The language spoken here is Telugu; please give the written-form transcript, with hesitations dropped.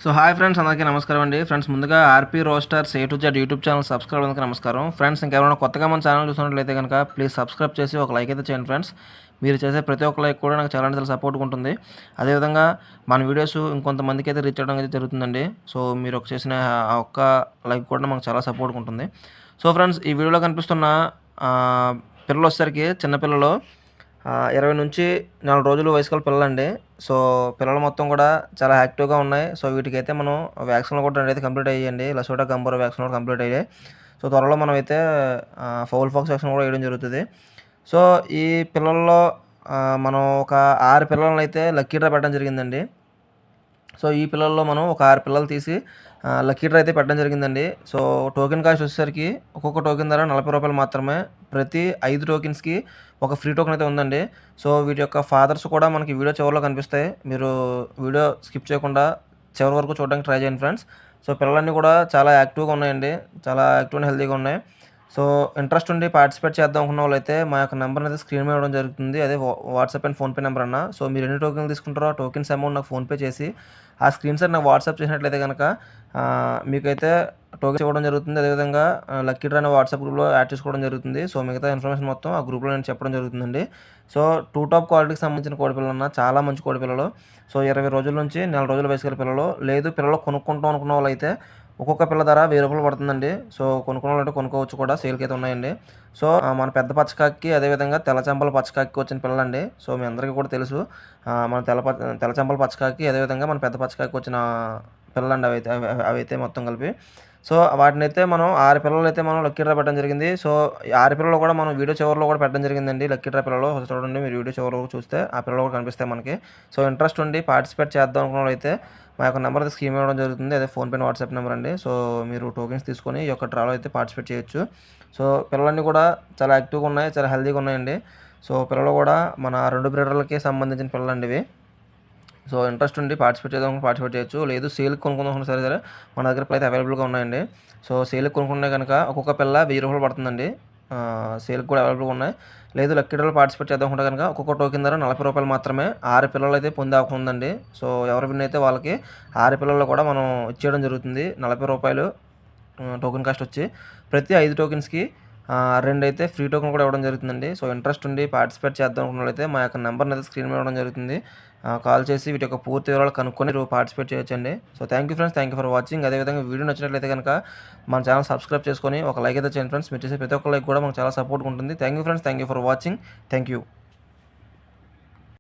సో హాయ్ ఫ్రెండ్స్, అందరికీ నమస్కారం అండి. ఫ్రెండ్స్, ముందుగా RP roasters A to Z YouTube channel subscribe అవ్వడానికి నమస్కారం. ఫ్రెండ్స్, ఇంకెవరైనా కొత్తగా మన ఛానల్ చూస్తున్నట్లయితే కనుక ప్లీజ్ సబ్స్క్రైబ్ చేసి ఒక లైక్ అయితే చేయండి ఫ్రెండ్స్. మీరు చేసే ప్రతి ఒక్క లైక్ కూడా నాకు చాలా అంటే చాలా సపోర్ట్గా ఉంటుంది. అదేవిధంగా మన వీడియోస్ ఇంకొంతమందికి అయితే రీచ్ అవ్వడం అయితే జరుగుతుందండి. సో మీరు చేసిన ఆ ఒక్క లైక్ కూడా మాకు చాలా సపోర్ట్గా ఉంటుంది. సో ఫ్రెండ్స్, ఈ వీడియోలో కనిపిస్తున్న పిల్లలు వచ్చేసరికి చిన్నపిల్లలు 20-4 రోజులు వయసు గల పిల్లలండి. సో పిల్లలు మొత్తం కూడా చాలా యాక్టివ్‌గా ఉన్నాయి. సో వీటికైతే మనం వ్యాక్సిన్‌లు కూడా 2 అయితే కంప్లీట్ అయ్యాయండి. లసోటా, గంబోరా వ్యాక్సిన్ కూడా కంప్లీట్ అయ్యాయి. సో త్వరలో మనమైతే ఫౌల్ పాక్స్ వ్యాక్సిన్ కూడా వేయడం జరుగుతది. సో ఈ పిల్లల్లో మనం ఒక 6 పిల్లలనైతే లక్కీ డ్రా పెట్టడం జరిగిందండి. సో ఈ పిల్లల్లో మనం ఒక 6 పిల్లలు తీసి లక్కీ డ్రా అయితే పెట్టడం జరిగిందండి. సో టోకెన్ కాస్ట్ వచ్చేసరికి ఒక్కొక్క టోకెన్ ధర రూ. 40 మాత్రమే. ప్రతి 5 టోకెన్స్‌కి ఒక ఫ్రీ టోకెన్ అయితే ఉందండి. సో వీటి యొక్క ఫాదర్స్ కూడా మనకి వీడియో చివరిలో కనిపిస్తాయి. మీరు వీడియో స్కిప్ చేయకుండా చివరి వరకు చూడడానికి ట్రై చేయండి ఫ్రెండ్స్. సో పిల్లలన్నీ కూడా చాలా యాక్టివ్‌గా ఉన్నాయండి. చాలా యాక్టివ్ అండ్ హెల్తీగా ఉన్నాయి. సో ఇంట్రెస్ట్ ఉండి పార్టిసిపేట్ చేద్దాం అనుకున్న వాళ్ళైతే మా యొక్క నెంబర్ అనేది స్క్రీన్ మీద ఇవ్వడం జరుగుతుంది. అదే వాట్సాప్ అండ్ ఫోన్‌పే నెంబర్ అన్న. సో మీరు ఎన్ని టోకెన్లు తీసుకుంటారో ఆ టోకెన్స్ అమౌంట్ నాకు ఫోన్‌పే చేసి ఆ స్క్రీన్ షాట్ నాకు వాట్సాప్ చేసినట్లయితే కనుక మీకైతే టోకెన్స్ ఇవ్వడం జరుగుతుంది. అదేవిధంగా లక్కీ డ్రా అనే వాట్సాప్ గ్రూప్‌లో యాడ్ చేసుకోవడం జరుగుతుంది. సో మిగతా ఇన్ఫర్మేషన్ మొత్తం ఆ గ్రూప్‌లో నేను చెప్పడం జరుగుతుందండి. సో 2 టాప్ క్వాలిటీకి సంబంధించిన కోడిపిల్లలన్న చాలా మంచి కోడిపిల్లలు. సో 20 రోజుల నుంచి నెల రోజుల వయసు గల పిల్లలు, లేదు పిల్లలు కొనుక్కుంటాం అనుకున్న వాళ్ళైతే ఒక్కొక్క పిల్ల ధర రూ. 1000 పడుతుందండి. సో కొనుక్కున్నోళ్ళంటే కొనుక్కోవచ్చు కూడా, సేల్‌కైతే ఉన్నాయండి. సో మన పెద్ద పచ్చకాకి అదేవిధంగా తెల్ల చెంపల పచ్చకాకి వచ్చిన పిల్లలండి. సో మీ అందరికీ కూడా తెలుసు. మన తెల్ల చెంపల పచ్చకాకి అదేవిధంగా మన పెద్ద పచ్చకాకి వచ్చిన పిల్లలండి అవైతే మొత్తం కలిపి. సో వాటినైతే మనం 6 పిల్లలైతే మనం లక్కీ డ్రా పెట్టడం జరిగింది. సో ఈ 6 పిల్లలు కూడా మనం వీడియో చివరిలో కూడా పెట్టడం జరిగిందండి. లక్కీ డ్రా పిల్లలు చూడండి, మీరు వీడియో చివరి వరకు చూస్తే ఆ పిల్లలు కూడా కనిపిస్తాయి మనకి. సో ఇంట్రెస్ట్ ఉండి పార్టిసిపేట్ చేద్దాం అనుకున్నోళ్ళైతే మా యొక్క నెంబర్ అయితే స్క్రీన్ మీద ఇవ్వడం జరుగుతుంది. అదే ఫోన్‌పే, వాట్సాప్ నెంబర్ అండి. సో మీరు టోకెన్స్ తీసుకొని ఈ యొక్క డ్రాలో అయితే పార్టిసిపేట్ చేయొచ్చు. సో పిల్లలన్నీ కూడా చాలా యాక్టివ్‌గా ఉన్నాయి, చాలా హెల్తీగా ఉన్నాయండి. సో పిల్లలు కూడా మన 2 బ్రీడర్లకి సంబంధించిన పిల్లలండి ఇవి. సో ఇంట్రెస్ట్ ఉండి పార్టిసిపేట్ చేద్దాం పార్టిసిపేట్ చేయొచ్చు. లేదు సేల్‌కి కొనుక్కుందాం సరే మన దగ్గర ఇప్పుడైతే అవైలబుల్‌గా ఉన్నాయండి. సో సేల్‌కి కొనుక్కుంటే గనుక ఒక్కొక్క పిల్ల రూ. 1000 పడుతుందండి. సేల్‌కి కూడా అవైలబుల్‌గా ఉన్నాయి. లేదు లక్కీ డ్రాలో పార్టిసిపేట్ చేద్దాం అనుకుంటే గనుక ఒక్కొక్క టోకెన్ ధర రూ. 40 మాత్రమే. 6 పిల్లలైతే పొందే అవకాశం ఉందండి. సో ఎవరు విన్ అయితే వాళ్ళకి 6 పిల్లలు కూడా మనం ఇచ్చేయడం జరుగుతుంది. రూ. 40 టోకెన్ కాస్ట్ వచ్చి ప్రతి 5 టోకెన్స్‌కి 2 అయితే ఫ్రీ టోకెన్ కూడా ఇవ్వడం జరుగుతుందండి. సో ఇంట్రెస్ట్ ఉండి పార్టిసిపేట్ చేద్దాం అనుకున్నట్లయితే మా యొక్క నెంబర్‌ని అయితే స్క్రీన్ మీద ఇవ్వడం జరుగుతుంది. కాల్ చేసి వీటి యొక్క పూర్తి వివరాలు కనుక్కొని మీరు పార్టిసిపేట్ చేయొచ్చండి. So thank you friends. Thank you for watching. అదేవిధంగా వీడియో నచ్చినట్లయితే కనుక మన ఛానల్ సబ్స్క్రైబ్ చేసుకొని ఒక లైక్ అయితే చేయండి ఫ్రెండ్స్. మీరు చేసే ప్రతి ఒక్క లైక్ కూడా మనకు చాలా సపోర్ట్‌గా ఉంటుంది. Thank you friends. Thank you for watching. Thank you.